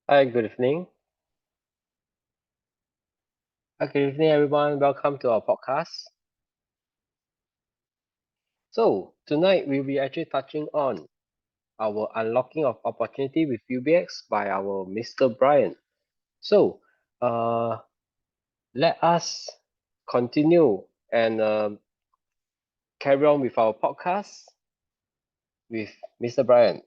Hi, good evening. Good evening, everyone. Welcome to our podcast. So, tonight we'll be actually touching on our unlocking of opportunity with UBX by our Mr. Brian. So, uh, let us continue and carry on with our podcast with Mr. Brian.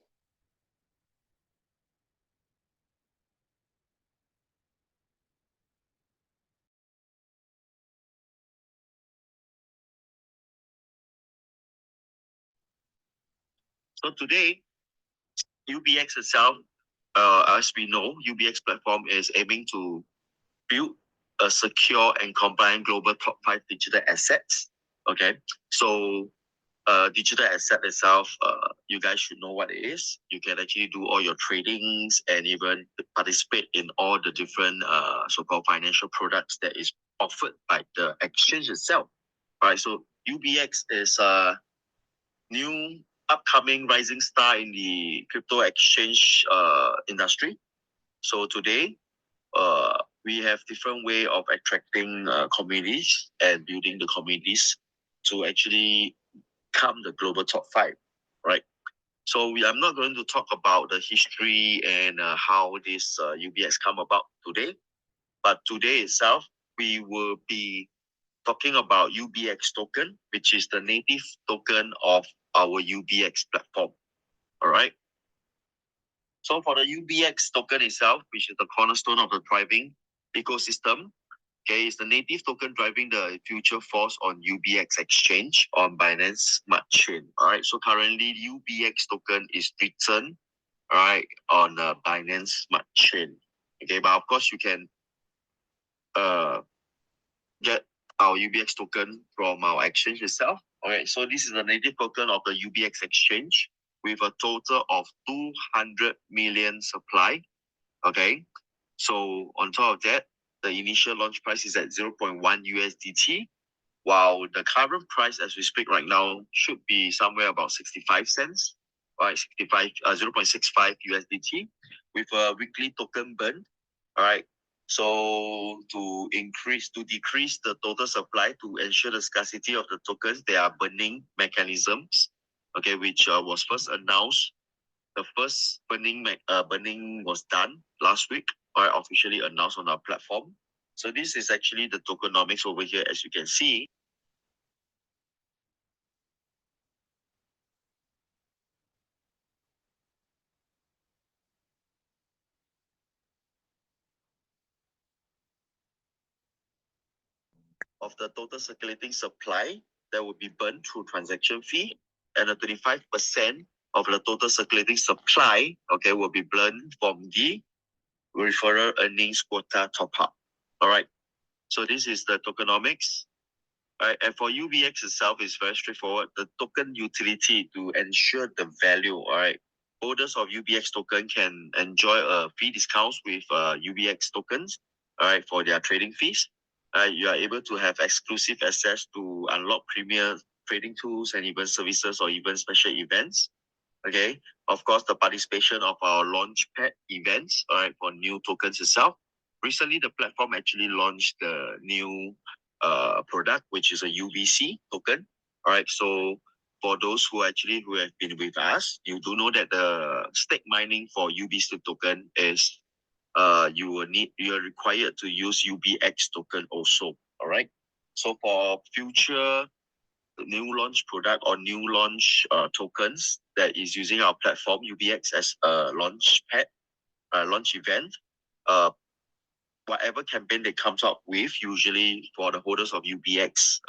So today, UBX itself, as we know, UBX platform is aiming to build a secure and compliant global top 5 digital assets. Okay, so digital asset itself, you guys should know what it is. You can actually do all your tradings and even participate in all the different so-called financial products that is offered by the exchange itself. All right, so UBX is new upcoming rising star in the crypto exchange industry. So today, we have different way of attracting communities and building the communities to actually come the global top 5, right? So I'm not going to talk about the history and how this UBX come about today, but today itself, we will be talking about UBX token, which is the native token of our UBX platform. All right. So for the UBX token itself, which is the cornerstone of the driving ecosystem, okay, is the native token driving the future force on UBX exchange on Binance Smart Chain. All right. So currently, UBX token is written, all right, on Binance Smart Chain. Okay, but of course, you can uh get our UBX token from our exchange itself. All right, so this is the native token of the UBX exchange with a total of 200 million supply. Okay, so on top of that, the initial launch price is at 0.1 USDT, while the current price as we speak right now should be somewhere about 65 cents, right? 0.65 USDT with a weekly token burn. All right. So to decrease the total supply to ensure the scarcity of the tokens, there are burning mechanisms, okay, which was first announced. The first burning was done last week, or officially announced on our platform. So this is actually the tokenomics over here, as you can see. Of the total circulating supply that will be burned through transaction fee, and a 25% of the total circulating supply, okay, will be burned from the referral earnings quota top up. All right. So this is the tokenomics. All right. And for UBX itself is very straightforward. The token utility to ensure the value. All right. Holders of UBX token can enjoy a fee discounts with UBX tokens. All right, for their trading fees. You are able to have exclusive access to unlock premier trading tools and even services or even special events. Okay. Of course, the participation of our launchpad events, all right, for new tokens itself. Recently, the platform actually launched the new product, which is a UBC token. All right. So for those who have been with us, you do know that the stake mining for UBC token is you are required to use UBX token also. All right. So for future new launch product or new launch tokens that is using our platform UBX as a launch pad, launch event, uh, whatever campaign they comes up with, usually for the holders of UBX,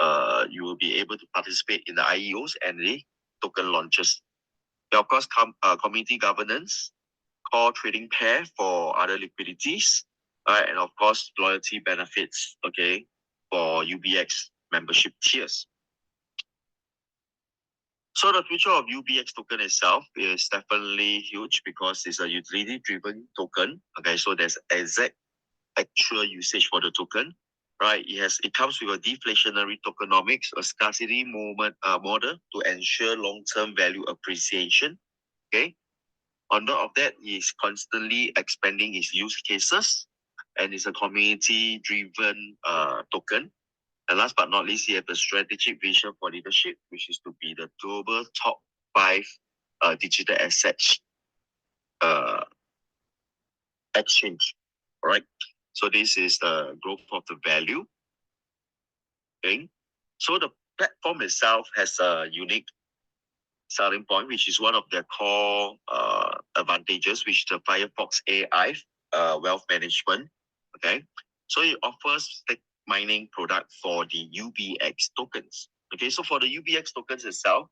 you will be able to participate in the IEOs and the token launches. Of course, community governance, core trading pair for other liquidities, and of course, loyalty benefits, okay, for UBX membership tiers. So the future of UBX token itself is definitely huge because it's a utility-driven token. Okay, so there's exact actual usage for the token, right? It comes with a deflationary tokenomics, a scarcity model to ensure long-term value appreciation. Okay. On top of that, he's constantly expanding his use cases, and it's a community-driven token. And last but not least, he has a strategic vision for leadership, which is to be the global top 5 digital assets exchange. All right. So this is the growth of the value. Okay. So the platform itself has a unique selling point, which is one of their core advantages, which is the Firefox AI wealth management. Okay. So it offers stake mining product for the UBX tokens. Okay. So for the UBX tokens itself,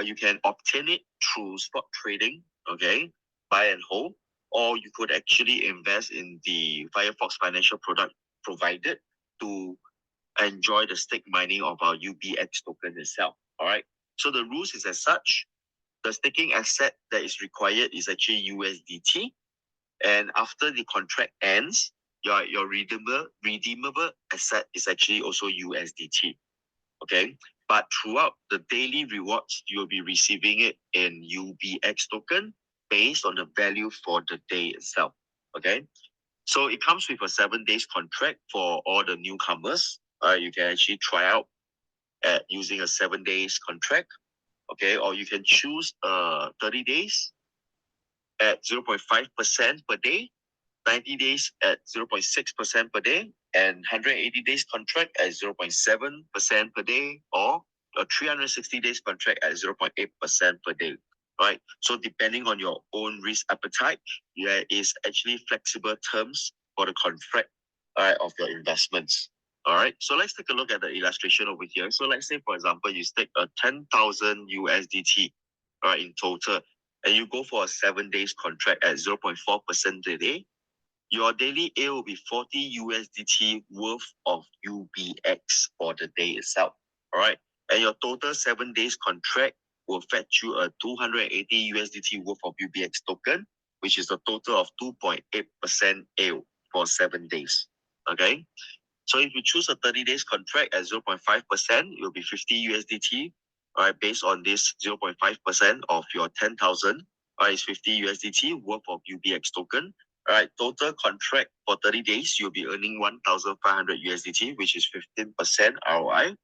you can obtain it through spot trading. Okay. Buy and hold, or you could actually invest in the Firefox financial product provided to enjoy the stake mining of our UBX token itself. All right. So the rules is as such: the staking asset that is required is actually USDT, and after the contract ends, your redeemable asset is actually also USDT. Okay. But throughout the daily rewards, you'll be receiving it in UBX token based on the value for the day itself. Okay. So it comes with a 7 days contract for all the newcomers. You can actually try out using a 7 days contract. Okay. Or you can choose 30 days at 0.5% per day, 90 days at 0.6% per day, and 180 days contract at 0.7% per day, or a 360 days contract at 0.8% per day. Right. So depending on your own risk appetite, there is actually flexible terms for the contract of your investments. All right. So let's take a look at the illustration over here. So let's say, for example, you stake a 10,000 USDT, right, in total, and you go for a 7 days contract at 0.4% a day. Your daily A will be 40 USDT worth of UBX for the day itself. All right. And your total 7 days contract will fetch you a 280 USDT worth of UBX token, which is a total of 2.8% ALE for 7 days. Okay. So if you choose a 30 days contract at 0.5%, it will be 50 USDT. All right. Based on this 0.5% of your 10,000, all right, it's 50 USDT worth of UBX token. All right, total contract for 30 days, you'll be earning 1,500 USDT, which is 15% ROI.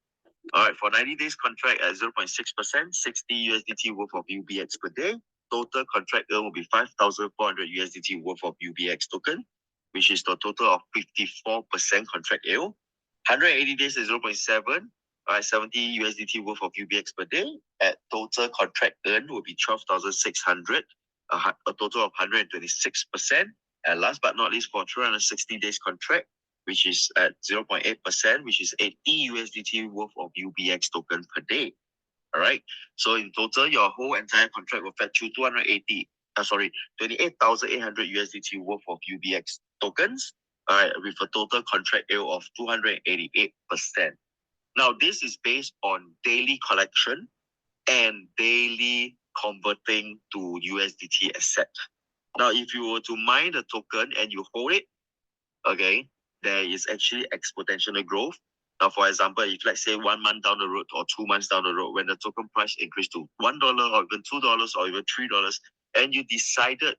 All right, for 90 days contract at 0.6%, 60 USDT worth of UBX per day. Total contract earn will be 5,400 USDT worth of UBX token, which is the total of 54% contract ALE. 180 days is 0.7. All right, 70 USDT worth of UBX per day. At total contract earn will be 12,600, a total of 126%. And last but not least, for 360 days contract, which is at 0.8%, which is 80 USDT worth of UBX token per day. All right. So in total, your whole entire contract will fetch you 28,800 USDT worth of UBX tokens, all right, with a total contract yield of 288%. Now, this is based on daily collection and daily converting to USDT asset. Now, if you were to mine the token and you hold it, okay, there is actually exponential growth. Now, for example, if let's say 1 month down the road or 2 months down the road, when the token price increased to $1 or even $2 or even $3, and you decided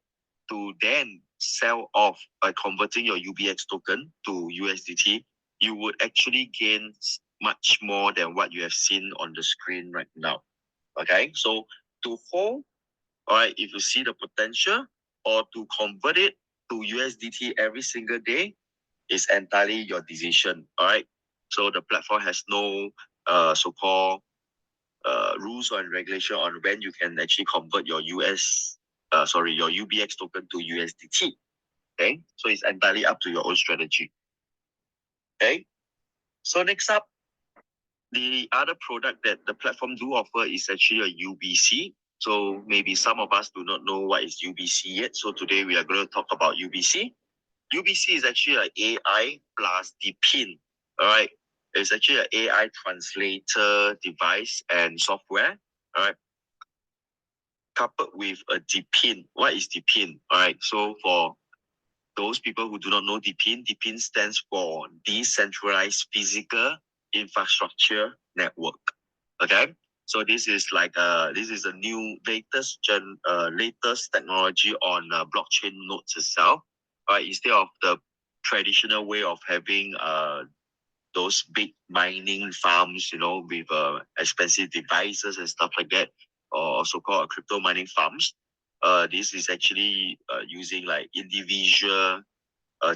to then sell off by converting your UBX token to USDT, you would actually gain much more than what you have seen on the screen right now. Okay, so to hold, all right, if you see the potential, or to convert it to USDT every single day, is entirely your decision. All right. So the platform has no so-called rules or regulation on when you can actually convert your your UBX token to USDT. Okay. So it's entirely up to your own strategy. Okay. So next up, the other product that the platform do offer is actually a UBC. So maybe some of us do not know what is UBC yet. So today we are going to talk about UBC. UBC is actually an AI plus the pin. All right. It's actually an AI translator device and software. All right. Coupled with a DPIN. What is DPIN? All right. So for those people who do not know DPIN stands for Decentralized Physical Infrastructure Network. Okay. So this is like this is a new latest technology on blockchain nodes itself. Instead of the traditional way of having those big mining farms, with expensive devices and stuff like that, or so-called crypto mining farms. This is actually using like individual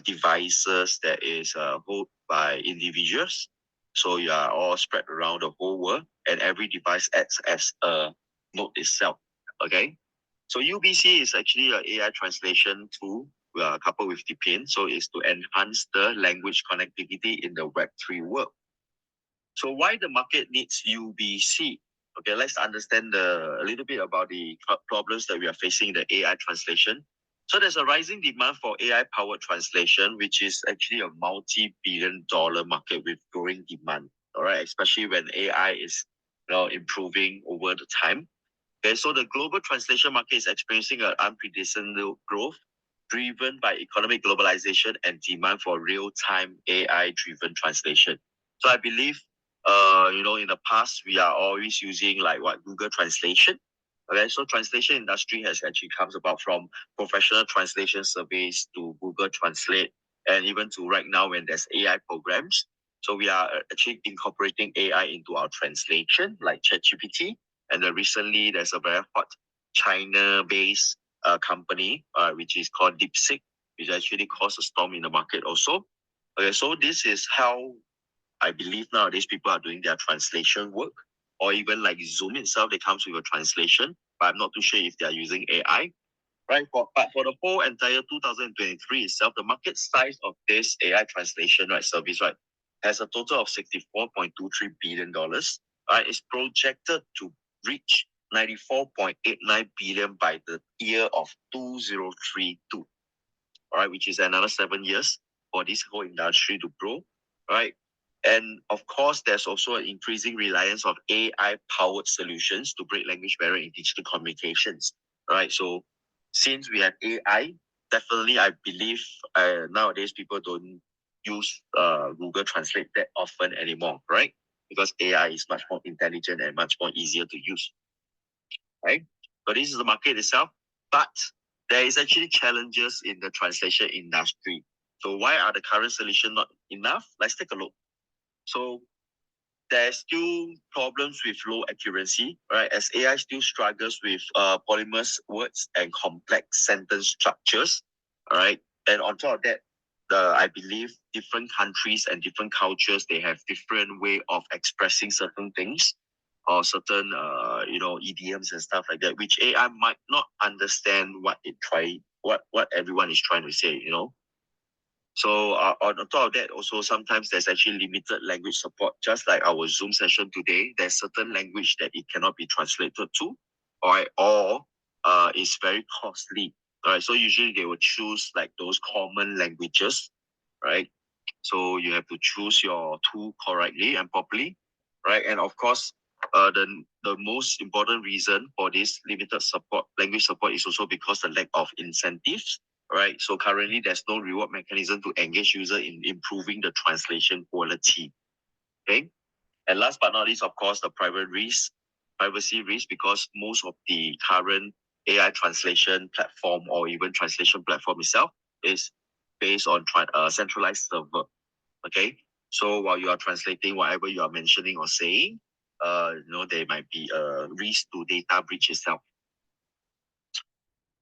devices that is held by individuals. So you are all spread around the whole world, and every device acts as a node itself. Okay. So UBC is actually an AI translation tool coupled with DePIN. So it's to enhance the language connectivity in the Web3 world. So why the market needs UBC? Okay, let's understand a little bit about the problems that we are facing in the AI translation. So there's a rising demand for AI-powered translation, which is actually a multi-billion-dollar market with growing demand. All right, especially when AI is improving over the time. Okay, so the global translation market is experiencing an unprecedented growth, driven by economic globalization and demand for real-time AI-driven translation. So I believe, in the past we are always using like Google Translation. Okay, so translation industry has actually comes about from professional translation surveys to Google Translate, and even to right now when there's AI programs. So we are actually incorporating AI into our translation, like ChatGPT. And then recently, there's a very hot China-based company, which is called DeepSeek, which actually caused a storm in the market also. Okay, so this is how I believe nowadays people are doing their translation work, or even like Zoom itself, they comes with a translation, but I'm not too sure if they are using AI. Right, but for the whole entire 2023 itself, the market size of this AI translation service has a total of $64.23 billion. Right, it's projected to reach 94.89 billion by the year of 2032. All right, which is another 7 years for this whole industry to grow. Right, and of course, there's also an increasing reliance of AI-powered solutions to break language barrier in digital communications. Right, so since we have AI, definitely I believe nowadays people don't use Google Translate that often anymore, right? Because AI is much more intelligent and much more easier to use, right? So this is the market itself, but there is actually challenges in the translation industry. So why are the current solution not enough? Let's take a look. So there's still problems with low accuracy, right? As AI still struggles with polymerous words and complex sentence structures, all right? And on top of that, I believe different countries and different cultures, they have different way of expressing certain things or certain, idioms and stuff like that, which AI might not understand what everyone is trying to say. So on top of that, also sometimes there's actually limited language support. Just like our Zoom session today, there's certain language that it cannot be translated to, or it's very costly. All right, so usually they will choose like those common languages, right? So you have to choose your tool correctly and properly, right? And of course, the most important reason for this limited language support is also because the lack of incentives, right? So currently, there's no reward mechanism to engage user in improving the translation quality. Okay, and last but not least, of course, the privacy risk, because most of the current AI translation platform or even translation platform itself is based on centralized server. Okay, so while you are translating whatever you are mentioning or saying, there might be a risk to data breach itself.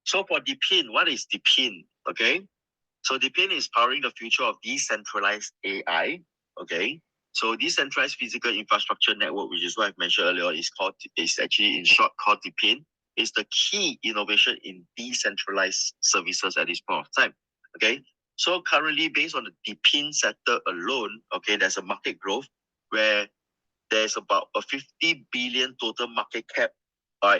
So for DePIN, what is DePIN? Okay, so DePIN is powering the future of decentralized AI. Okay, so decentralized physical infrastructure network, which is what I've mentioned earlier, is actually in short called DePIN, is the key innovation in decentralized services at this point of time. Okay, so currently based on the DePIN sector alone, okay, there's a market growth where there's about a 50 billion total market cap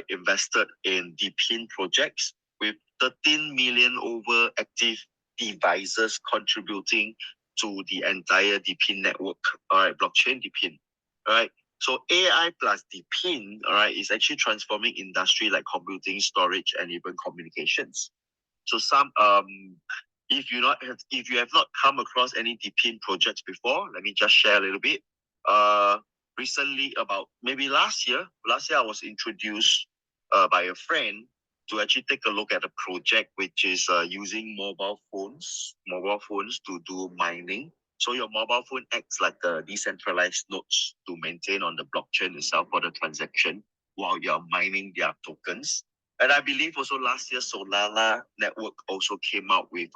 invested in DePIN projects, with 13 million over active devices contributing to the entire DePIN network, all right, blockchain DePIN, all right. So AI plus DePIN, all right, is actually transforming industry like computing, storage, and even communications. So if you have not come across any DePIN projects before, let me just share a little bit. recently, about maybe last year, I was introduced by a friend to actually take a look at a project which is using mobile phones to do mining. So your mobile phone acts like a decentralized nodes to maintain on the blockchain itself for the transaction while you're mining their tokens. And I believe also last year Solana network also came out with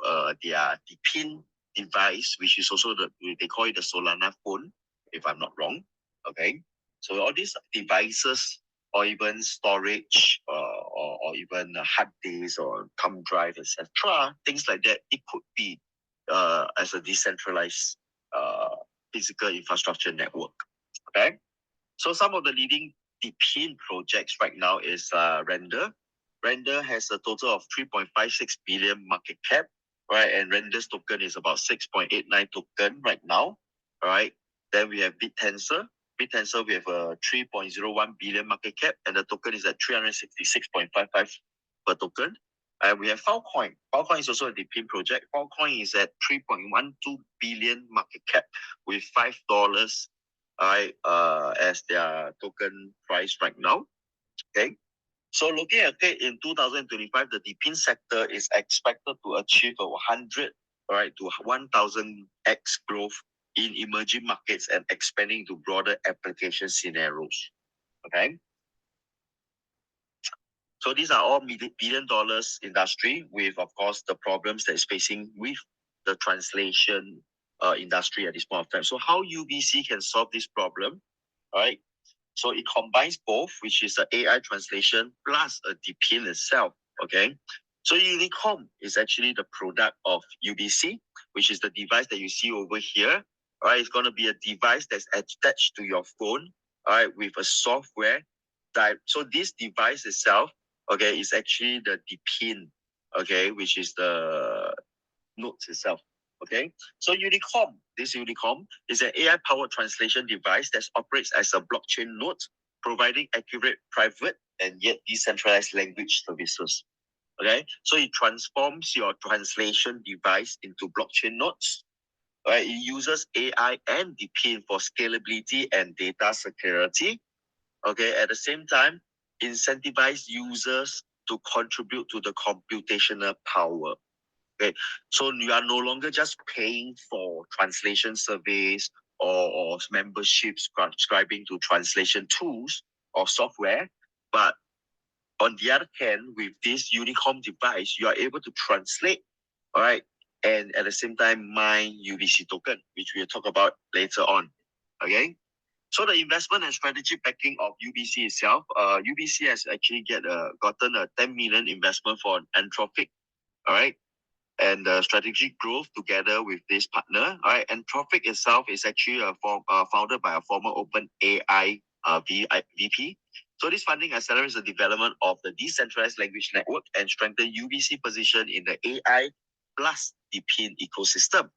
their DPIN device, which is also they call it the Solana phone, if I'm not wrong. Okay, so all these devices or even storage or even hard disks or thumb drive, etc., things like that, it could be as a decentralized physical infrastructure network. Okay, so some of the leading DePIN projects right now is Render. Render has a total of 3.56 billion market cap, right? And Render's token is about 6.89 token right now, all right? Then we have BitTensor. BitTensor, we have a 3.01 billion market cap, and the token is at 366.55 per token. And we have Filecoin. Filecoin is also a DePIN project. Filecoin is at 3.12 billion market cap with $5 as their token price right now. Okay. So looking at it in 2025, the DePIN sector is expected to achieve a 100, to 1,000x growth in emerging markets and expanding to broader application scenarios. Okay. So these are all billion dollars industry with, of course, the problems that is facing with the translation industry at this point of time. So how UBC can solve this problem, right? So it combines both, which is an AI translation plus a DePIN itself. Okay. So Unicom is actually the product of UBC, which is the device that you see over here. All right. It's going to be a device that's attached to your phone, all right, with a software type. So this device itself, okay, is actually the DePIN, okay, which is the notes itself. Okay, so this Unicom is an AI-powered translation device that operates as a blockchain node, providing accurate, private, and yet decentralized language services. Okay, so it transforms your translation device into blockchain nodes. Right, it uses AI and DePIN for scalability and data security. Okay, at the same time, incentivize users to contribute to the computational power. Okay, so you are no longer just paying for translation surveys or membership subscribing to translation tools or software, but on the other hand, with this Unicom device, you are able to translate, all right, and at the same time mine UBC token, which we'll talk about later on. Okay. So the investment and strategic backing of UBC itself, UBC has actually gotten a 10 million investment for Anthropic, all right, and strategic growth together with this partner. All right, Anthropic itself is actually founded by a former OpenAI VP. So this funding accelerates the development of the decentralized language network and strengthen UBC position in the AI plus DePIN ecosystem.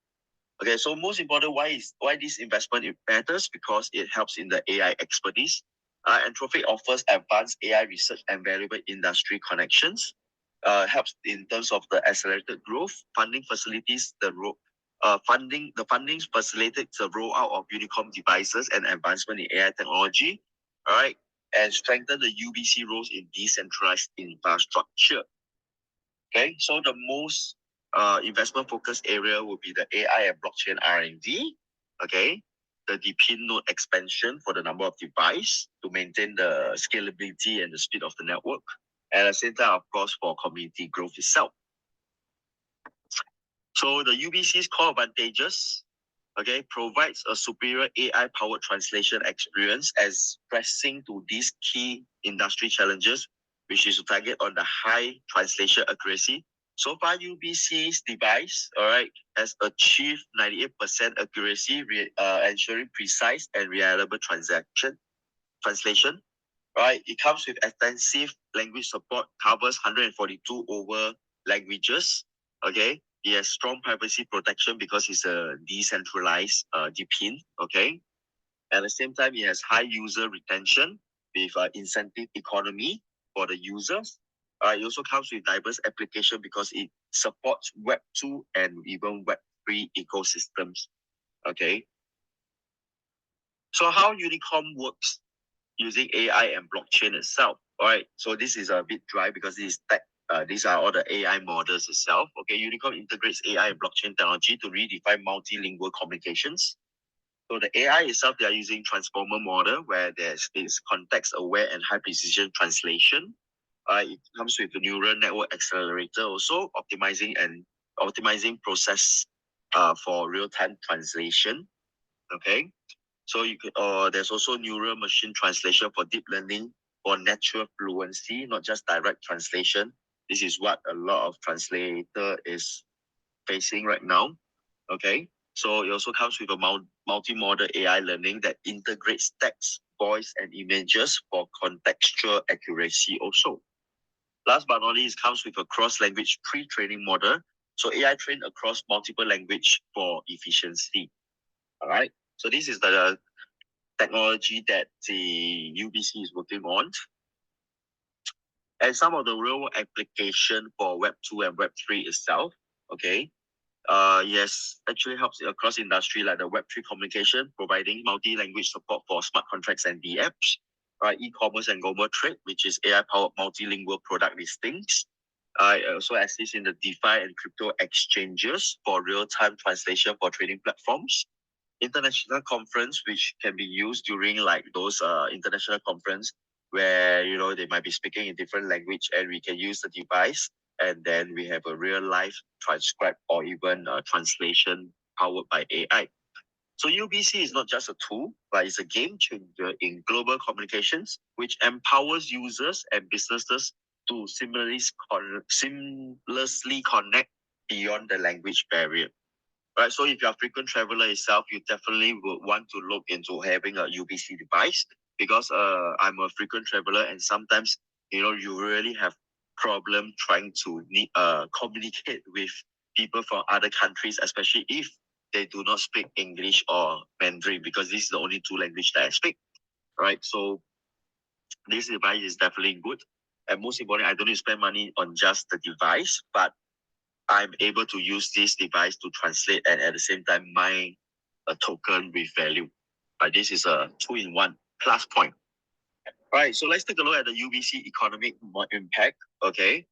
Okay, so most important, why this investment matters? Because it helps in the AI expertise. Anthropic offers advanced AI research and valuable industry connections. Helps in terms of the accelerated growth, funding facilities funding facilitates the rollout of Unicom devices and advancement in AI technology. All right, and strengthen the UBC roles in decentralized infrastructure. Okay, so the most investment focus area will be the AI and blockchain R&D. Okay, the DePIN node expansion for the number of device to maintain the scalability and the speed of the network. At the same time, of course, for community growth itself. So the UBC's core advantages, okay, provides a superior AI-powered translation experience as pressing to these key industry challenges, which is to target on the high translation accuracy. So far, UBC's device, all right, has achieved 98% accuracy, ensuring precise and reliable translation. Right, it comes with extensive language support, covers 142 over languages. Okay, it has strong privacy protection because it's a decentralized DePIN. Okay, at the same time, it has high user retention with incentive economy for the users. It also comes with diverse application because it supports Web 2 and even Web 3 ecosystems. Okay. So how Unicom works using AI and blockchain itself. All right. So this is a bit dry because this is tech. These are all the AI models itself. Okay. Unicom integrates AI and blockchain technology to redefine multilingual communications. So the AI itself, they are using transformer model where there's this context aware and high precision translation. It comes with a neural network accelerator also optimizing process for real time translation. Okay. So you could, there's also neural machine translation for deep learning for natural fluency, not just direct translation. This is what a lot of translator is facing right now. Okay. So it also comes with a multi-modal AI learning that integrates text, voice, and images for contextual accuracy also. Last but not least, it comes with a cross-language pre-training model. So AI trained across multiple language for efficiency. All right. So this is the technology that the UBC is working on. And some of the real application for Web 2 and Web 3 itself. Okay. Yes, actually helps across industry like the Web3 communication, providing multi-language support for smart contracts and DApps, right? E-commerce and global trade, which is AI-powered multilingual product listings. It also assists in the DeFi and crypto exchanges for real-time translation for trading platforms. International conference, which can be used during like those international conference where they might be speaking in different language, and we can use the device, and then we have a real life transcribe or even translation powered by AI. So UBC is not just a tool, but it's a game changer in global communications, which empowers users and businesses to seamlessly connect beyond the language barrier. Right, so if you're a frequent traveler itself, you definitely would want to look into having a UBC device, because I'm a frequent traveler, and sometimes you really have problem trying to communicate with people from other countries, especially if they do not speak English or Mandarin, because this is the only two language that I speak. Right, so this device is definitely good, and most important, I don't need to spend money on just the device, but I'm able to use this device to translate and at the same time mine a token with value. This is a two-in-one plus point. All right, so let's take a look at the UBC economic impact. Okay,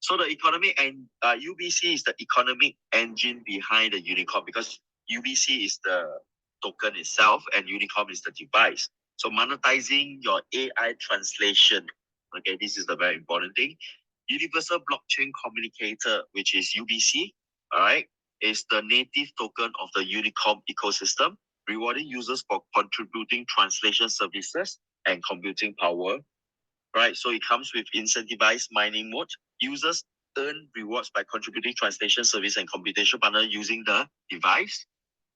so the economic and UBC is the economic engine behind the Unicom, because UBC is the token itself and Unicom is the device. So monetizing your AI translation. Okay, this is the very important thing. Universal Blockchain Communicator, which is UBC, all right, is the native token of the Unicom ecosystem, rewarding users for contributing translation services and computing power. Right, so it comes with incentivized mining mode. Users earn rewards by contributing translation service and computation partner using the device.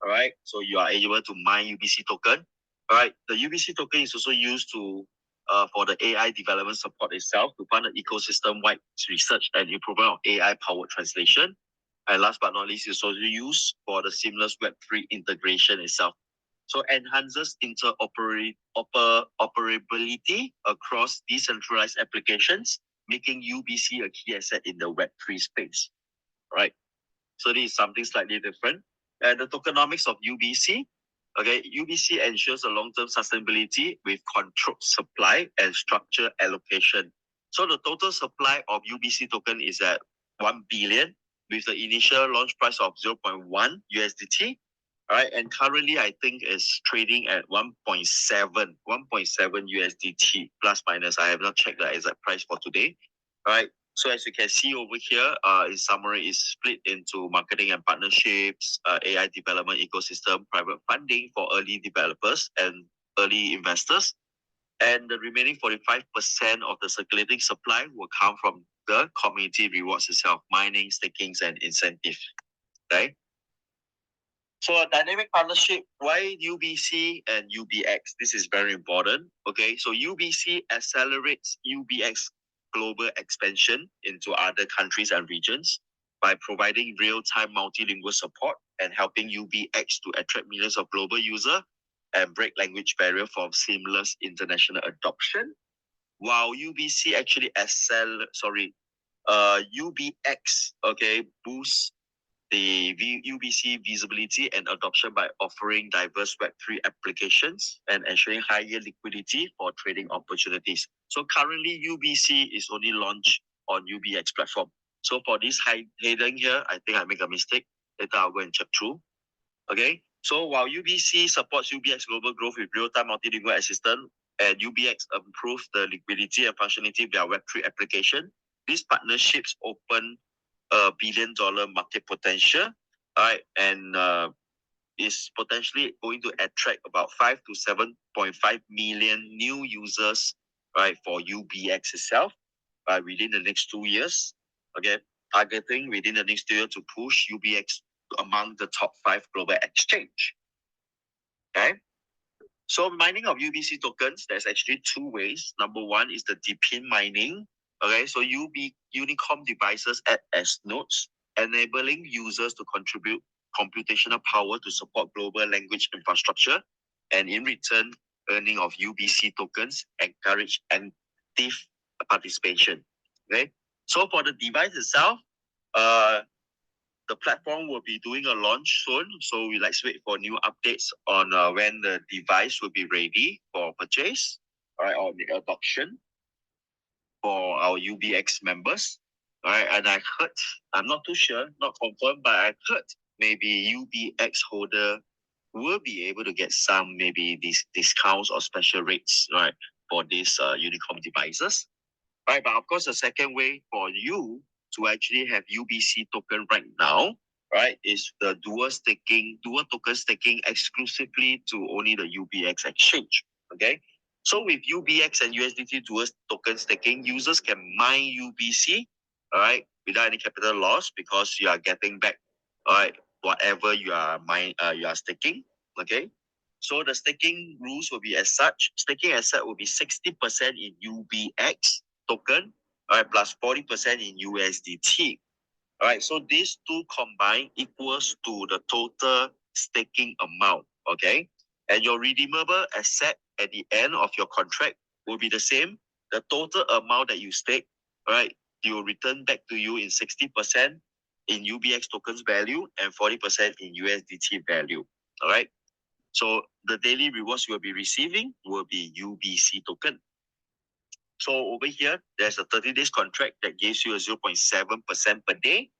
All right, so you are able to mine UBC token. All right, the UBC token is also used to for the AI development support itself, to fund the ecosystem-wide research and improvement of AI-powered translation. And last but not least, it's also used for the seamless Web3 integration itself. So enhances interoperability across decentralized applications, making UBC a key asset in the Web3 space. Right. So this is something slightly different. And the tokenomics of UBC. Okay, UBC ensures a long-term sustainability with controlled supply and structured allocation. So the total supply of UBC token is at 1 billion, with the initial launch price of 0.1 USDT. All right, and currently I think it's trading at 1.7 USDT plus minus. I have not checked the exact price for today. All right. So as you can see over here, in summary, is split into marketing and partnerships, AI development ecosystem, private funding for early developers and early investors. And the remaining 45% of the circulating supply will come from the community rewards itself, mining, stakings, and incentive. Right? So a dynamic partnership, why UBC and UBX? This is very important. Okay, so UBC accelerates UBX global expansion into other countries and regions by providing real-time multilingual support and helping UBX to attract millions of global users and break language barrier for seamless international adoption. While UBC actually UBX, okay, boosts the UBC visibility and adoption by offering diverse Web3 applications and ensuring higher liquidity for trading opportunities. So currently UBC is only launched on UBX platform. So for this heading here, I think I make a mistake. Later I'll go and check through. Okay. So while UBC supports UBX global growth with real-time multilingual assistant and UBX improves the liquidity and functionality via Web3 application, these partnerships open a billion-dollar market potential, right? And is potentially going to attract about 5 to 7.5 million new users, right, for UBX itself, within the next 2 years. Okay, targeting within the next 2 years to push UBX among the top 5 global exchange. Okay. So mining of UBC tokens, there's actually 2 ways. Number 1 is the DePIN mining. Okay, so Unicom devices act as nodes, enabling users to contribute computational power to support global language infrastructure, and in return, earning of UBC tokens encourage active participation. Okay, so for the device itself, the platform will be doing a launch soon, so we like to wait for new updates on when the device will be ready for purchase, right, or the adoption for our UBX members. Right, and I heard, I'm not too sure, not confirmed, but I heard maybe UBX holder will be able to get some maybe these discounts or special rates, right, for these Unicom devices. Right, but of course, the second way for you to actually have UBC token right now, right, is the dual token staking exclusively to only the UBX exchange. Okay, so with UBX and USDT dual token staking, users can mine UBC, all right, without any capital loss because you are getting back, all right, whatever you are staking. Okay, so the staking rules will be as such. Staking asset will be 60% in UBX token, all right, plus 40% in USDT. All right, so these two combined equals to the total staking amount, okay? And your redeemable asset at the end of your contract will be the same. The total amount that you stake, all right, you will return back to you in 60% in UBX tokens value and 40% in USDT value, all right? So the daily rewards you will be receiving will be UBC token. So over here, there's a 30 days contract that gives you a 0.7% per day.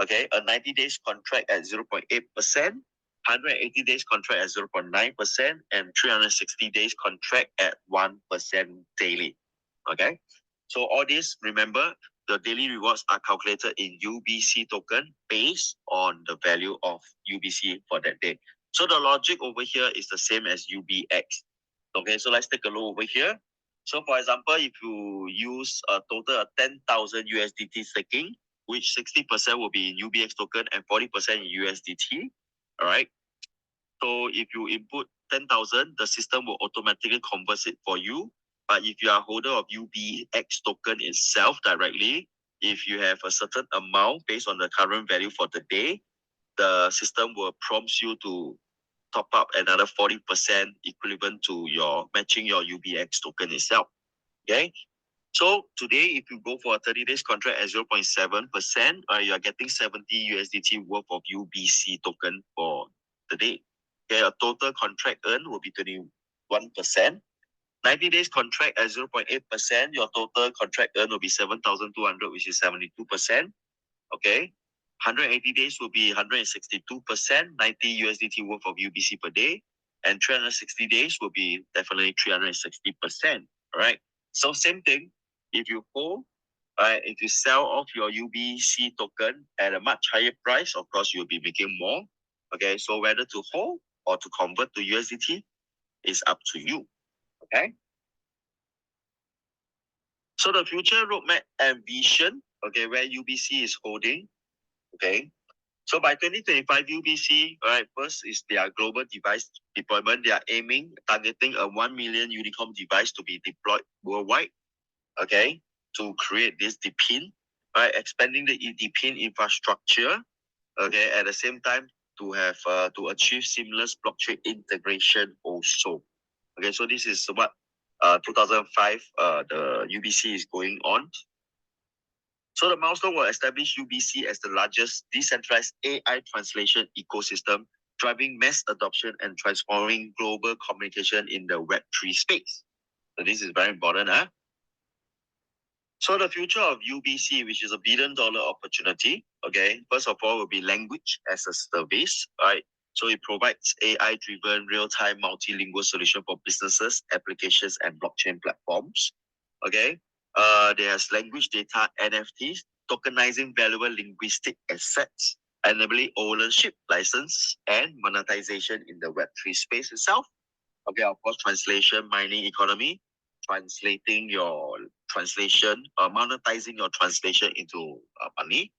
Okay, a 90 days contract at 0.8%, 180 days contract at 0.9%, and 360 days contract at 1% daily. Okay, so all this, remember, the daily rewards are calculated in UBC token based on the value of UBC for that day. So the logic over here is the same as UBX. Okay, so let's take a look over here. So for example, if you use a total of 10,000 USDT staking, which 60% will be in UBX token and 40% in USDT, all right? So if you input 10,000, the system will automatically convert it for you. But if you are a holder of UBX token itself directly, if you have a certain amount based on the current value for the day, the system will prompt you to top up another 40% equivalent to your matching your UBX token itself. Okay. So today, if you go for a 30 days contract at 0.7%, you are getting 70 USDT worth of UBC token for the day. Okay, a total contract earn will be 21%. 90 days contract at 0.8%, your total contract earn will be 7,200, which is 72%. Okay. 180 days will be 162%, 90 USDT worth of UBC per day. And 360 days will be definitely 360%. All right. So same thing. If you hold, if you sell off your UBC token at a much higher price, of course, you'll be making more. Okay. So whether to hold or to convert to USDT is up to you. Okay. So the future roadmap and vision, okay, where UBC is holding, okay. So by 2025, UBC, right, first is their global device deployment. They are targeting a 1 million Unicom device to be deployed worldwide, okay, to create this DePIN, right, expanding the DePIN infrastructure, okay, at the same time to have to achieve seamless blockchain integration also. Okay, so this is what 2005 the UBC is going on. So the milestone will establish UBC as the largest decentralized AI translation ecosystem, driving mass adoption and transforming global communication in the Web3 space. So this is very important, huh? So the future of UBC, which is $1 billion opportunity, okay, first of all will be language as a service, right? So it provides AI-driven real-time multilingual solution for businesses, applications, and blockchain platforms. Okay. There's language data NFTs, tokenizing valuable linguistic assets, enabling ownership, license, and monetization in the Web3 space itself. Okay, of course, translation, mining economy, translating your translation, monetizing your translation into money.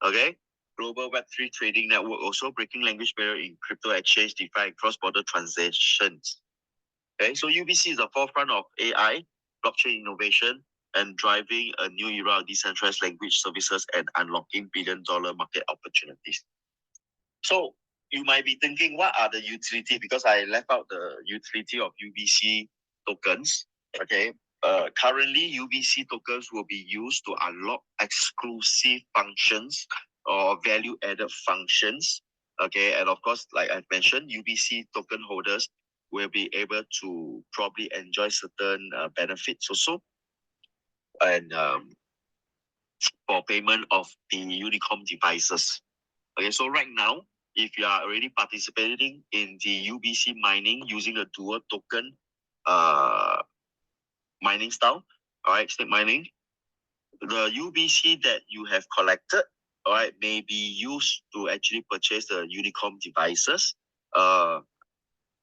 Okay, global Web3 trading network also breaking language barrier in crypto exchange, DeFi, cross-border transactions. Okay, so UBC is the forefront of AI, blockchain innovation, and driving a new era of decentralized language services and unlocking billion-dollar market opportunities. So you might be thinking, what are the utility? Because I left out the utility of UBC tokens. Okay. Currently, UBC tokens will be used to unlock exclusive functions or value-added functions. Okay, and of course, like I've mentioned, UBC token holders will be able to probably enjoy certain benefits also, and for payment of the Unicom devices. Okay, so right now, if you are already participating in the UBC mining using a dual token mining style, all right, stake mining, the UBC that you have collected, all right, may be used to actually purchase the Unicom devices.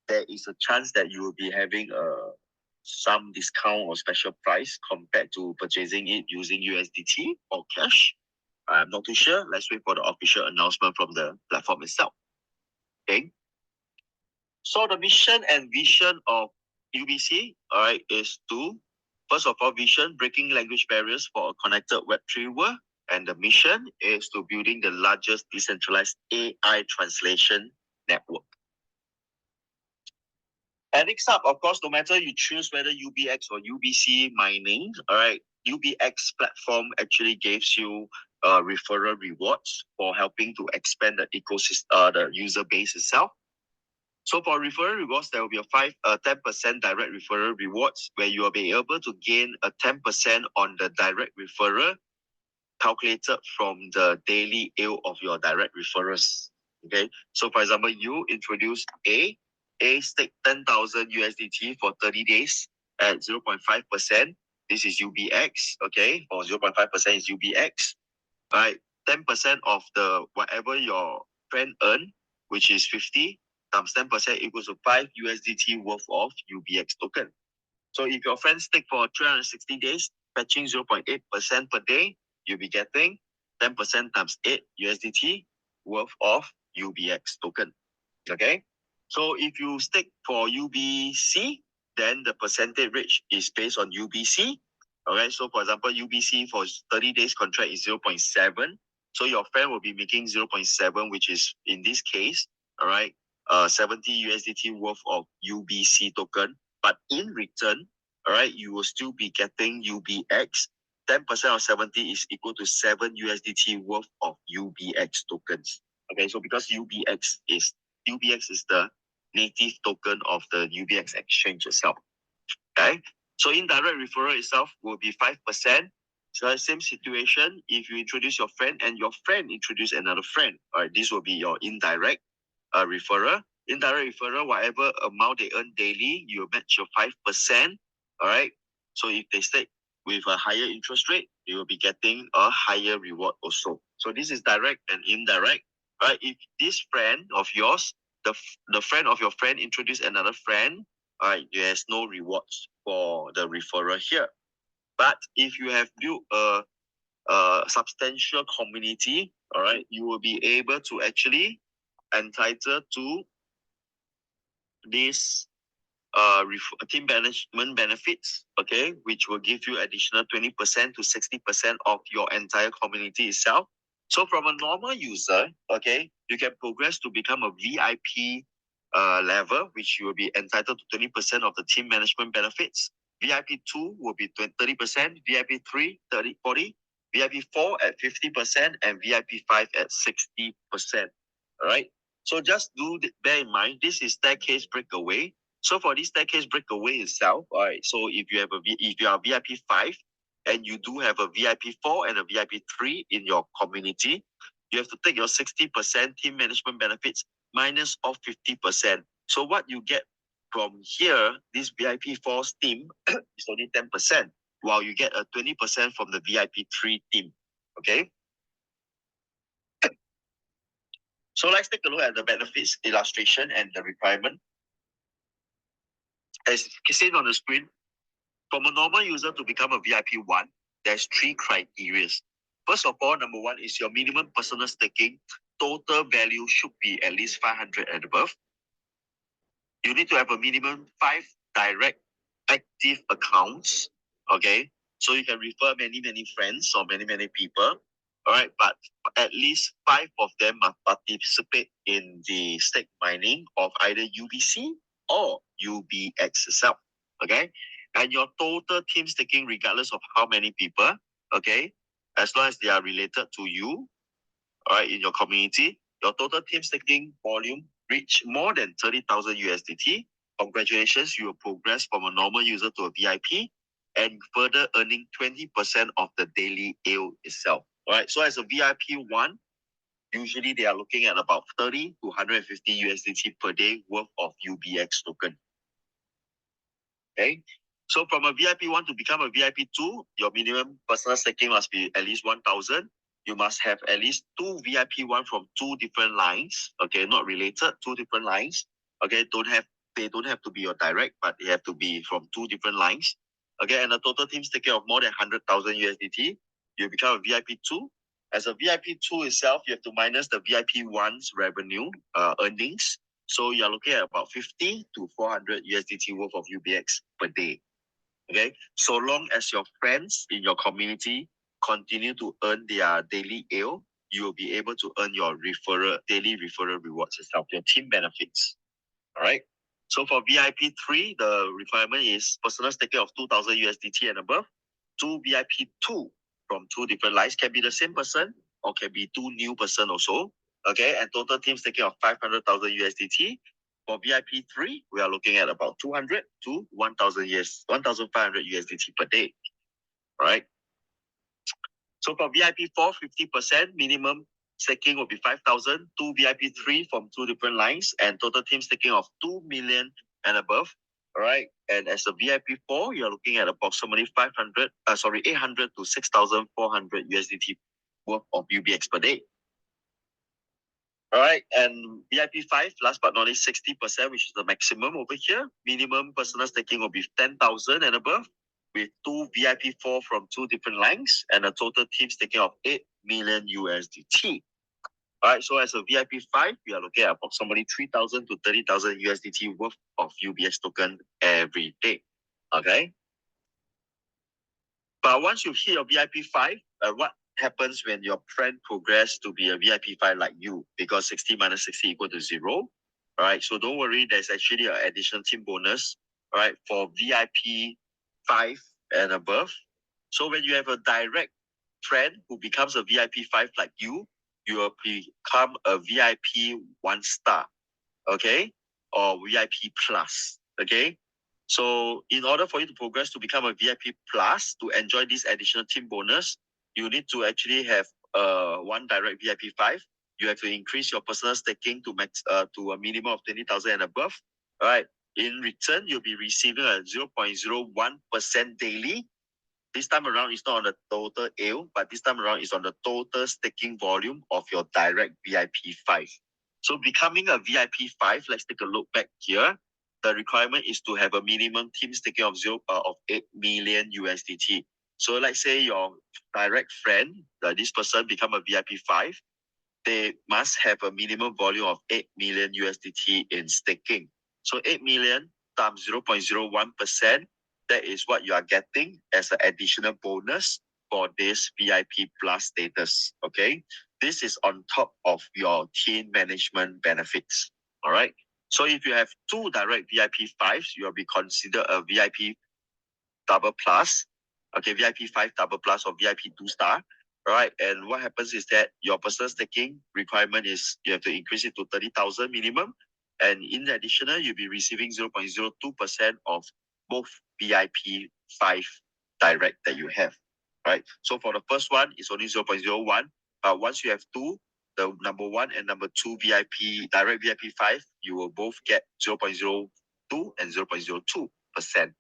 There is a chance that you will be having some discount or special price compared to purchasing it using USDT or cash. I'm not too sure. Let's wait for the official announcement from the platform itself. Okay. So the mission and vision of UBC, all right, is to, first of all, vision, breaking language barriers for a connected Web3 world. And the mission is to building the largest decentralized AI translation network. And next up, of course, no matter you choose whether UBX or UBC mining, all right, UBX platform actually gives you referral rewards for helping to expand the ecosystem, the user base itself. So for referral rewards, there will be a 10% direct referral rewards where you will be able to gain a 10% on the direct referral calculated from the daily yield of your direct referrals. Okay. So for example, you introduce A stake 10,000 USDT for 30 days at 0.5%. This is UBX. Okay. For 0.5% is UBX. All right. 10% of the whatever your friend earn, which is 50 times 10% equals to 5 USDT worth of UBX token. So if your friend stake for 360 days, fetching 0.8% per day, you'll be getting 10% times 8 USDT worth of UBX token. Okay. So if you stake for UBC, then the percentage rate is based on UBC. Okay. So for example, UBC for 30 days contract is 0.7. So your friend will be making 0.7, which is in this case, all right, 70 USDT worth of UBC token. But in return, all right, you will still be getting UBX. 10% of 70 is equal to 7 USDT worth of UBX tokens. Okay, so because UBX is the native token of the UBX exchange itself. Okay, so indirect referral itself will be 5%. So same situation, if you introduce your friend and your friend introduce another friend, all right, this will be your indirect referral. Indirect referral, whatever amount they earn daily, you match your 5%. All right. So if they stake with a higher interest rate, you will be getting a higher reward also. So this is direct and indirect. Right? If this friend of yours, the friend of your friend introduce another friend, all right, there's no rewards for the referral here. But if you have built a substantial community, all right, you will be able to actually entitled to this team management benefits, okay, which will give you additional 20% to 60% of your entire community itself. So from a normal user, okay, you can progress to become a VIP level, which you will be entitled to 20% of the team management benefits. VIP 2 will be 30%, VIP 3, 30, 40, VIP 4 at 50%, and VIP 5 at 60%. All right. So just bear in mind, this is staircase breakaway. So for this staircase breakaway itself, all right. So if you are VIP 5 and you do have a VIP 4 and a VIP 3 in your community, you have to take your 60% team management benefits minus off 50%. So what you get from here, this VIP 4 team is only 10%, while you get a 20% from the VIP 3 team. Okay. So let's take a look at the benefits illustration and the requirement. As seen on the screen, from a normal user to become a VIP 1, there's 3 criteria. First of all, number 1 is your minimum personal staking. Total value should be at least 500 and above. You need to have a minimum 5 direct active accounts. Okay. So you can refer many friends or many people. All right. But at least 5 of them must participate in the stake mining of either UBC or UBX itself. Okay. And your total team staking, regardless of how many people, okay, as long as they are related to you, all right, in your community, your total team staking volume reach more than 30,000 USDT. Congratulations, you will progress from a normal user to a VIP and further earning 20% of the daily AO itself. All right, so as a VIP 1, usually they are looking at about 30 to 150 USDT per day worth of UBX token. Okay, so from a VIP 1 to become a VIP 2, your minimum personal staking must be at least 1,000. You must have at least 2 VIP 1 from 2 different lines. Okay, not related, 2 different lines. Okay, they don't have to be your direct, but they have to be from 2 different lines. Okay, and a total team staking of more than 100,000 USDT, you become a VIP 2. As a VIP 2 itself, you have to minus the VIP 1's revenue earnings. So you're looking at about 50 to 400 USDT worth of UBX per day. Okay, so long as your friends in your community continue to earn their daily AO, you will be able to earn your daily referral rewards itself, your team benefits. All right. So for VIP 3, the requirement is personal staking of 2,000 USDT and above. 2 VIP 2 from 2 different lines, can be the same person or can be 2 new person also. Okay, and total team staking of 500,000 USDT. For VIP 3, we are looking at about 200 to 1,500 USDT per day. All right. So for VIP 4, 50% minimum staking will be 5,000. 2 VIP 3 from 2 different lines, and total team staking of 2 million and above. All right. And as a VIP 4, you're looking at approximately 800 to 6,400 USDT worth of UBX per day. All right. And VIP 5, last but not least, 60%, which is the maximum over here. Minimum personal staking will be 10,000 and above, with 2 VIP 4 from 2 different lines and a total team staking of 8 million USDT. All right, so as a VIP 5, we are looking at approximately 3,000 to 30,000 USDT worth of UBX token every day. Okay. But once you hit your VIP 5, what happens when your friend progress to be a VIP 5 like you? Because 60 minus 60 equal to 0. All right, so don't worry, there's actually an additional team bonus, all right, for VIP 5 and above. So when you have a direct friend who becomes a VIP 5 like you will become a VIP 1 star, okay, or VIP plus, okay. So in order for you to progress to become a VIP plus to enjoy this additional team bonus, you need to actually have one direct VIP 5. You have to increase your personal staking to a minimum of 20,000 and above. All right. In return, you'll be receiving a 0.01% daily. This time around, it's not on the total AO, but this time around, it's on the total staking volume of your direct VIP 5. So becoming a VIP 5, let's take a look back here. The requirement is to have a minimum team staking of 8 million USDT. So let's say your direct friend, this person become a VIP 5, they must have a minimum volume of 8 million USDT in staking. So 8 million times 0.01%, that is what you are getting as an additional bonus for this VIP plus status. Okay. This is on top of your team management benefits. All right. So if you have 2 direct VIP 5s, you will be considered a VIP double plus. Okay, VIP 5 double plus or VIP 2 star. right? And what happens is that your personal staking requirement is you have to increase it to 30,000 minimum. And in addition, you'll be receiving 0.02% of both VIP 5 direct that you have, right? So for the first one, it's only 0.01. But once you have two, the number one and number two VIP, direct VIP 5, you will both get 0.02 and 0.02%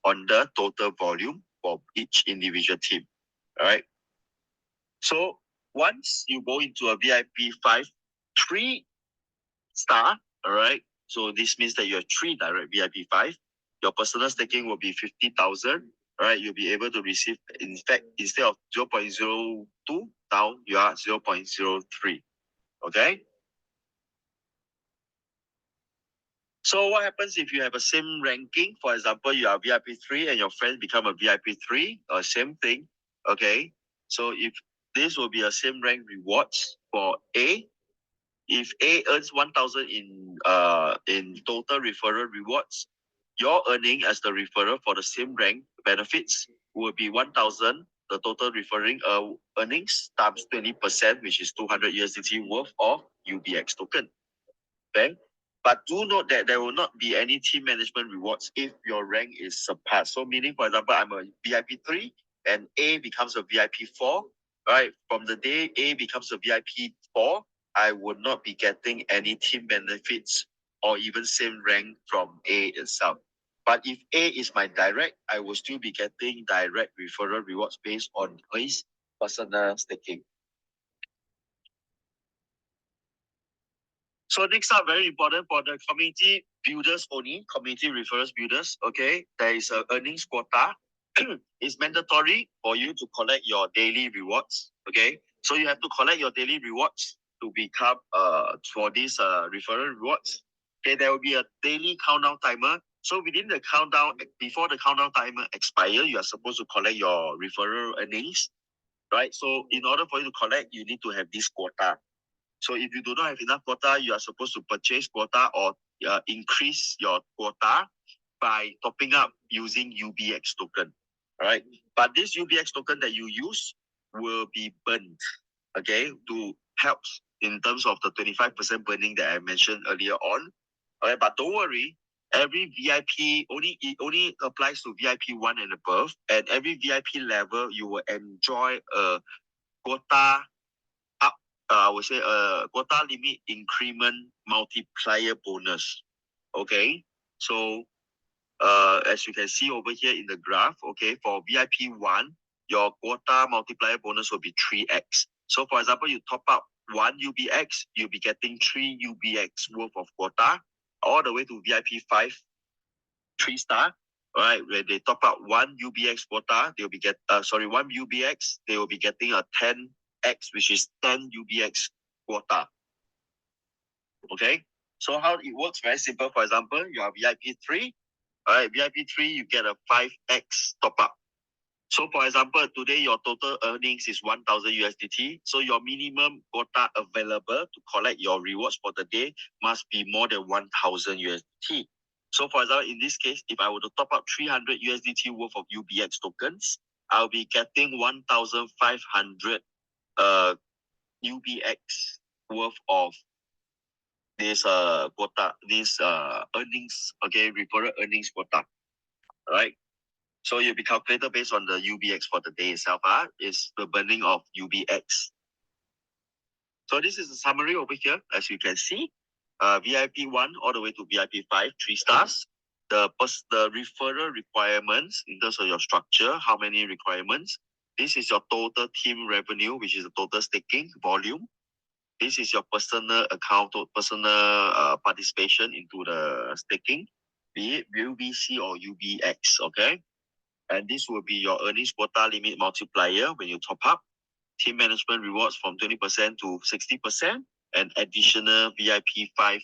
on the total volume for each individual team, all right? So once you go into a VIP 5, 3-star, all right? So this means that you have 3 direct VIP 5. Your personal staking will be 50,000, all right? You'll be able to receive, in fact, instead of 0.02, now you are 0.03, okay? So what happens if you have a same ranking? For example, you are VIP 3 and your friend become a VIP 3, or same thing, okay? So if this will be a same rank rewards for A. If A earns 1,000 in total referral rewards, your earning as the referrer for the same rank benefits will be 1,000. The total referring earnings times 20%, which is 200 USDT worth of UBX token. Okay. But do note that there will not be any team management rewards if your rank is surpassed. So meaning, for example, I'm a VIP 3 and A becomes a VIP 4, right? From the day A becomes a VIP 4, I would not be getting any team benefits or even same rank from A itself. But if A is my direct, I will still be getting direct referral rewards based on his personal staking. So next up, very important for the community builders only, community referrals builders, okay? There is a earnings quota. It's mandatory for you to collect your daily rewards, okay? So you have to collect your daily rewards to become, for these referral rewards. Okay, there will be a daily countdown timer. So within the countdown, before the countdown timer expire, you are supposed to collect your referral earnings, right? So in order for you to collect, you need to have this quota. So if you do not have enough quota, you are supposed to purchase quota or increase your quota by topping up using UBX token. All right. But this UBX token that you use will be burned, okay, to help in terms of the 25% burning that I mentioned earlier on. All right. But don't worry, every VIP it only applies to VIP 1 and above. And every VIP level, you will enjoy a quota I would say a quota limit increment multiplier bonus. Okay, so as you can see over here in the graph, okay, for VIP 1, your quota multiplier bonus will be 3x. So for example, you top up 1 UBX, you'll be getting 3 UBX worth of quota, all the way to VIP 5, 3-star. All right, where they top up 1 UBX quota, they'll be 1 UBX, they will be getting a 10x, which is 10 UBX quota. Okay, so how it works, very simple. For example, you are VIP 3. All right, VIP 3, you get a 5x top up. So for example, today your total earnings is 1,000 USDT. So your minimum quota available to collect your rewards for the day must be more than 1,000 USDT. So for example, in this case, if I were to top up 300 USDT worth of UBX tokens, I'll be getting 1,500 UBX worth of this quota, this earnings, okay, referral earnings quota. All right. So you'll be calculated based on the UBX for the day itself. Is the burning of UBX. So this is a summary over here, as you can see. VIP 1 all the way to VIP 5, 3 stars. The referral requirements in terms of your structure, how many requirements. This is your total team revenue, which is the total staking volume. This is your personal account, personal participation into the staking, be it UBC or UBX, okay? And this will be your earnings quota limit multiplier when you top up. Team management rewards from 20% to 60%, and additional VIP 5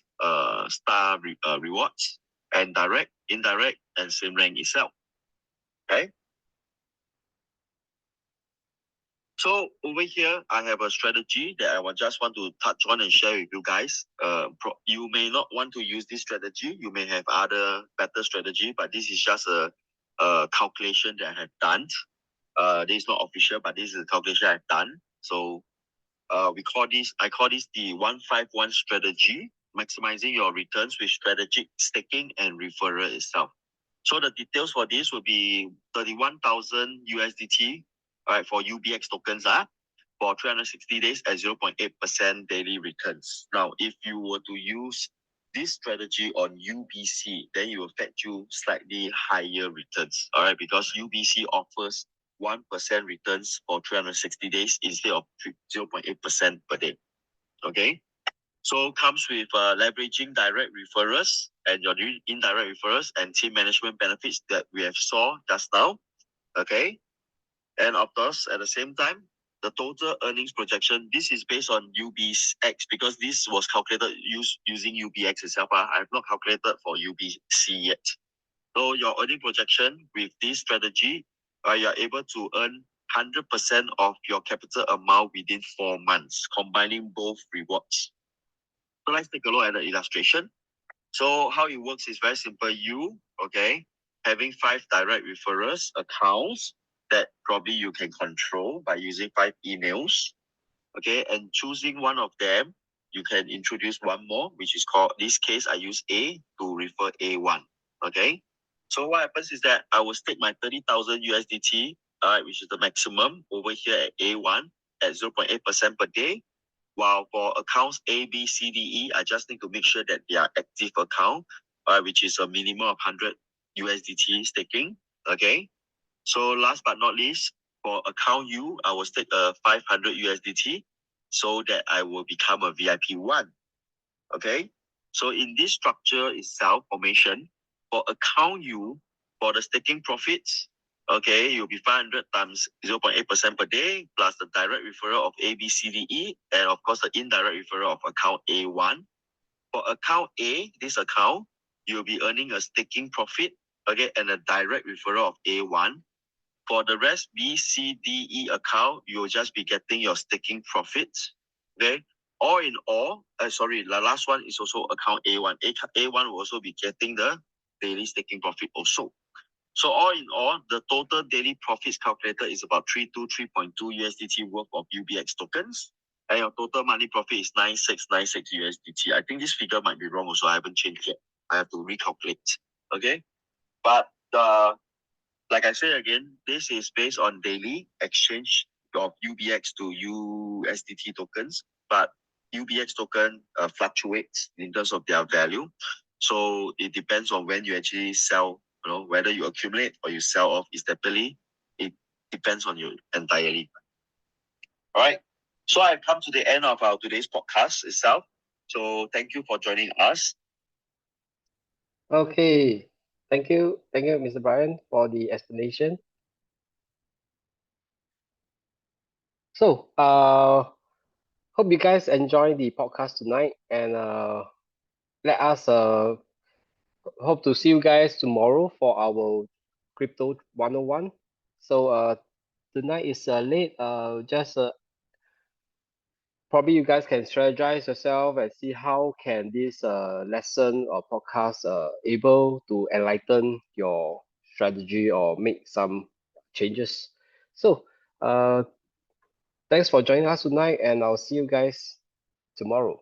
star rewards, and direct, indirect, and same rank itself. Okay. So over here, I have a strategy that I just want to touch on and share with you guys. You may not want to use this strategy. You may have other better strategy, but this is just a calculation that I have done. This is not official, but this is the calculation I've done. So I call this the 151 strategy, maximizing your returns with strategic staking and referral itself. So the details for this will be 31,000 USDT, right, for UBX tokens for 360 days at 0.8% daily returns. Now, if you were to use this strategy on UBC, then it will fetch you slightly higher returns, all right, because UBC offers 1% returns for 360 days instead of 0.8% per day. Okay. So comes with leveraging direct referrals and your indirect referrals and team management benefits that we have saw just now. Okay. And of course, at the same time, the total earnings projection, this is based on UBX because this was calculated using UBX itself. I have not calculated for UBC yet. So your earning projection with this strategy, you are able to earn 100% of your capital amount within 4 months, combining both rewards. So let's take a look at the illustration. So how it works is very simple. Okay, having 5 direct referrals accounts that probably you can control by using 5 emails. Okay, and choosing one of them, you can introduce one more, which is called, this case, I use A to refer A1. Okay, so what happens is that I will stake my 30,000 USDT, which is the maximum over here at A1 at 0.8% per day. While for accounts A, B, C, D, E, I just need to make sure that they are active account, which is a minimum of 100 USDT staking. Okay. So last but not least, for account U, I will stake 500 USDT so that I will become a VIP1. Okay. So in this structure itself, formation, for account U, for the staking profits, okay, you'll be 500 times 0.8% per day, plus the direct referral of A, B, C, D, E, and of course the indirect referral of account A1. For account A, this account, you'll be earning a staking profit, okay, and a direct referral of A1. For the rest, B, C, D, E account, you'll just be getting your staking profits, okay? All in all, the last one is also account A1. A1 will also be getting the daily staking profit also. So all in all, the total daily profits calculated is about 323.2 USDT worth of UBX tokens. And your total monthly profit is 9696 USDT. I think this figure might be wrong also. I haven't changed yet. I have to recalculate. Okay. But like I said again, this is based on daily exchange of UBX to USDT tokens. But UBX token fluctuates in terms of their value. So it depends on when you actually sell, whether you accumulate or you sell off steadily. It depends on you entirely. All right. So I've come to the end of our today's podcast itself. So thank you for joining us. Okay. Thank you, Mr. Brian, for the explanation. So, hope you guys enjoy the podcast tonight, and let us hope to see you guys tomorrow for our Crypto 101. So, tonight is late. Just probably you guys can strategize yourself and see how can this lesson or podcast able to enlighten your strategy or make some changes. So, thanks for joining us tonight, and I'll see you guys tomorrow.